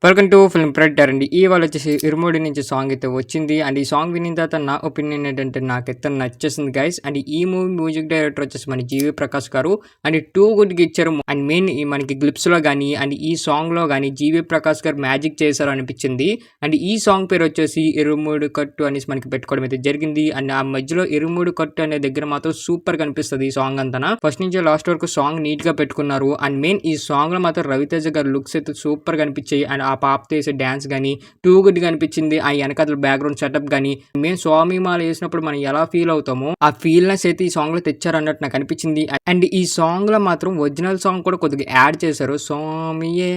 Welcome to film predator అండి. ఇవాళ వచ్చేసి 'ఇరుముడి' నుంచి సాంగ్ అయితే వచ్చింది. అండ్ ఈ సాంగ్ వినిన తర్వాత నా ఒపీనియన్ ఏంటంటే నాకైతే నచ్చేసింది గైస్. అండ్ ఈ మూవీ మ్యూజిక్ డైరెక్టర్ వచ్చేసి మన జీవి ప్రకాష్ గారు. అండ్ టూ గుడ్‌గా ఇచ్చారు. అండ్ మెయిన్ మనకి గ్లిప్స్‌లో గానీ అండ్ ఈ సాంగ్‌లో గానీ జీవి ప్రకాష్ గారు మ్యాజిక్ చేశారు అనిపించింది. అండ్ ఈ సాంగ్ పేరు వచ్చేసి 'ఇరుముడి కట్టు' అనేసి మనకి పెట్టుకోవడం అయితే జరిగింది. అండ్ ఆ మధ్యలో 'ఇరుముడి కట్టు' అనే దగ్గర మాత్రం సూపర్‌గా అనిపిస్తది ఈ సాంగ్ అంతాన. ఫస్ట్ నుంచి లాస్ట్ వరకు సాంగ్ నీట్‌గా పెట్టుకున్నారు. అండ్ మెయిన్ ఈ సాంగ్‌లో మాత్రం రవితేజ గారి లుక్స్ అయితే సూపర్‌గా అనిపించాయి. అండ్ ఆ పాపతో వేసే డాన్స్ గానీ టూ గుడ్‌గా అనిపించింది. ఆ వెనకాతల బ్యాక్‌గ్రౌండ్ సెటప్ గానీ మేము స్వామి మాల వేసినప్పుడు మనం ఎలా ఫీల్ అవుతామో ఆ ఫీల్‌నెస్ అయితే ఈ సాంగ్‌లో తెచ్చారన్నట్టు నాకు అనిపించింది. అండ్ ఈ సాంగ్‌లో మాత్రం ఒరిజినల్ సాంగ్ కూడా కొద్దిగా యాడ్ చేశారు. స్వామియే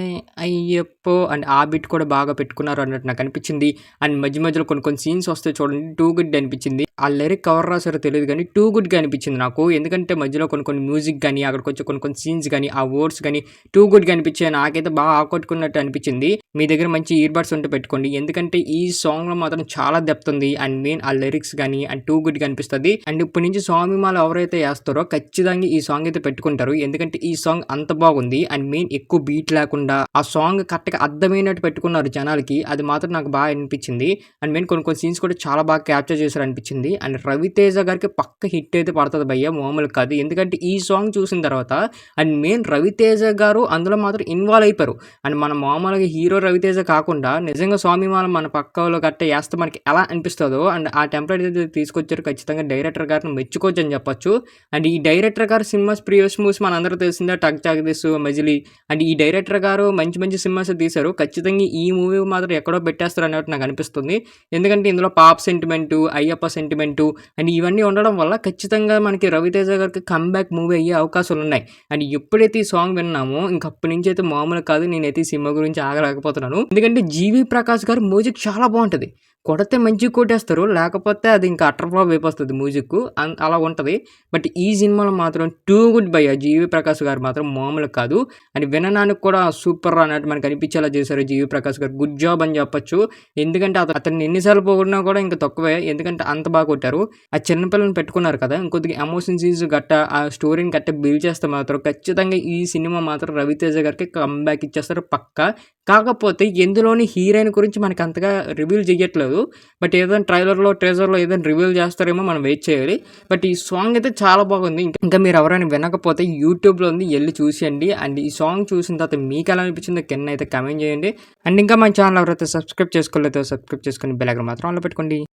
అయ్యప్పో అండ్ ఆ బిట్ కూడా బాగా పెట్టుకున్నారు అన్నట్టు నాకు అనిపించింది. అండ్ మధ్య మధ్యలో కొన్ని కొన్ని సీన్స్ వస్తాయి చూడండి, టూ గుడ్ అనిపించింది. ఆ లిరిక్ ఎవరు రాసారో తెలియదు కానీ టూ గుడ్‌గా అనిపించింది నాకు. ఎందుకంటే మధ్యలో కొన్ని కొన్ని మ్యూజిక్ గానీ అక్కడికొచ్చే కొన్ని కొన్ని సీన్స్ గానీ ఆ వర్డ్స్ గానీ టూ గుడ్‌గా అనిపించాయి. నాకైతే బాగా ఆకట్టుకున్నట్టు అనిపించింది. మీ దగ్గర మంచి ఇయర్ బడ్స్ ఉంటే పెట్టుకోండి. ఎందుకంటే ఈ సాంగ్‌లో మాత్రం చాలా డెప్త్ ఉంది. అండ్ మెయిన్ ఆ లిరిక్స్ గానీ అండ్ టూ గుడ్‌గా అనిపిస్తది. అండ్ ఇప్పటి నుంచి స్వామి మాల ఎవరైతే వేస్తారో ఖచ్చితంగా ఈ సాంగ్ అయితే పెట్టుకుంటారు. ఎందుకంటే ఈ సాంగ్ అంత బాగుంది. అండ్ మెయిన్ ఎక్కువ బీట్ లేకుండా ఆ సాంగ్ కరెక్ట్‌గా అర్థమైనట్టు పెట్టుకున్నారు జనాలకి. అది మాత్రం నాకు బాగా అనిపించింది. అండ్ మెయిన్ కొన్ని కొన్ని సీన్స్ కూడా చాలా బాగా క్యాప్చర్ చేశారు అనిపించింది. అండ్ రవితేజ గారికి పక్క హిట్ అయితే పడతది భయ్య, మామూలు కాదు. ఎందుకంటే ఈ సాంగ్ చూసిన తర్వాత అండ్ మెయిన్ రవితేజ గారు అందులో మాత్రం ఇన్వాల్వ్ అయిపోయారు. అండ్ మన మామూలుగా హీరో రవితేజ కాకుండా నిజంగా స్వామిమాల మన పక్కలో గట్ట వేస్తే మనకి ఎలా అనిపిస్తుందో అండ్ ఆ టెంప్లెట్ అయితే తీసుకొచ్చారు. ఖచ్చితంగా డైరెక్టర్ గారిని మెచ్చుకోవచ్చు అని చెప్పొచ్చు. అండ్ ఈ డైరెక్టర్ గారు సినిమాస్ ప్రీవియస్ మూవీస్ మనందరూ తెలిసిందే, టక్ జగదీష్, మజిలీ. అండ్ ఈ డైరెక్టర్ గారు మంచి మంచి సినిమాస్ తీశారు. ఖచ్చితంగా ఈ మూవీ మాత్రం ఎక్కడో పెట్టేస్తారు అన్నట్టు నాకు అనిపిస్తుంది. ఎందుకంటే ఇందులో పాప సెంటిమెంటు, అయ్యప్ప సెంటిమెంటు అండ్ ఇవన్నీ ఉండడం వల్ల ఖచ్చితంగా మనకి రవితేజ గారికి కమ్‌బ్యాక్ మూవీ అయ్యే అవకాశాలు ఉన్నాయి. అండ్ ఎప్పుడైతే ఈ సాంగ్ విన్నామో ఇంక అప్పటి నుంచి అయితే మామూలు కాదు. నేనైతే ఈ సినిమా గురించి ఆగలేకపోతున్నాను. ఎందుకంటే జీవి ప్రకాష్ గారి మ్యూజిక్ చాలా బాగుంటది. కొడితే మంచిగా కొట్టేస్తారు. లేకపోతే అది ఇంకా అటర్ ఫ్లాప్ అయిపోస్తది మ్యూజిక్కు. అలా ఉంటది. బట్ ఈ సినిమాలో మాత్రం టూ గుడ్ భయ్యా. జీవి ప్రకాష్ గారు మాత్రం మామూలు కాదు. అండ్ వినడానికి కూడా సూపర్ అన్నట్టు మనకు అనిపించేలా చేశారు జీవి ప్రకాష్ గారు. గుడ్ జాబ్ అని చెప్పొచ్చు. ఎందుకంటే అతన్ని ఎన్ని సార్లు పొగిడినా కూడా ఇంకా తక్కువే. ఎందుకంటే అంత బాగా కొట్టారు. ఆ చిన్న పిల్లని పెట్టుకున్నారు కదా, ఇంకొద్దిగా ఎమోషన్ సీన్స్ గట్ట ఆ స్టోరీని గట్ట బిల్డ్ చేస్తే మాత్రం ఖచ్చితంగా ఈ సినిమా మాత్రం రవితేజ గారికి కమ్‌బ్యాక్ ఇచ్చేస్తారు పక్కా. కాకపోతే ఇందులోని హీరోయిన్ గురించి మనకు అంతగా రివీల్ చేయట్లేదు. బట్ ఏదైనా ట్రైలర్‌లో, టీజర్‌లో ఏదైనా రివీల్ చేస్తారేమో మనం వెయిట్ చేయాలి. బట్ ఈ సాంగ్ అయితే చాలా బాగుంది. ఇంకా మీరు ఎవరైనా వినకపోతే యూట్యూబ్‌లో ఉంది, ఎళ్లి చూసేయండి. అండ్ ఈ సాంగ్ చూసిన తర్వాత మీకు ఎలా అనిపించిందో కింద అయితే కామెంట్ చేయండి. అండ్ ఇంకా మన ఛానల్ ఎవరైతే సబ్స్క్రైబ్ చేసుకోలేదో సబ్స్క్రైబ్ చేసుకొని బెల్ ఐకాన్ మాత్రం ఆన్‌లో పెట్టుకోండి.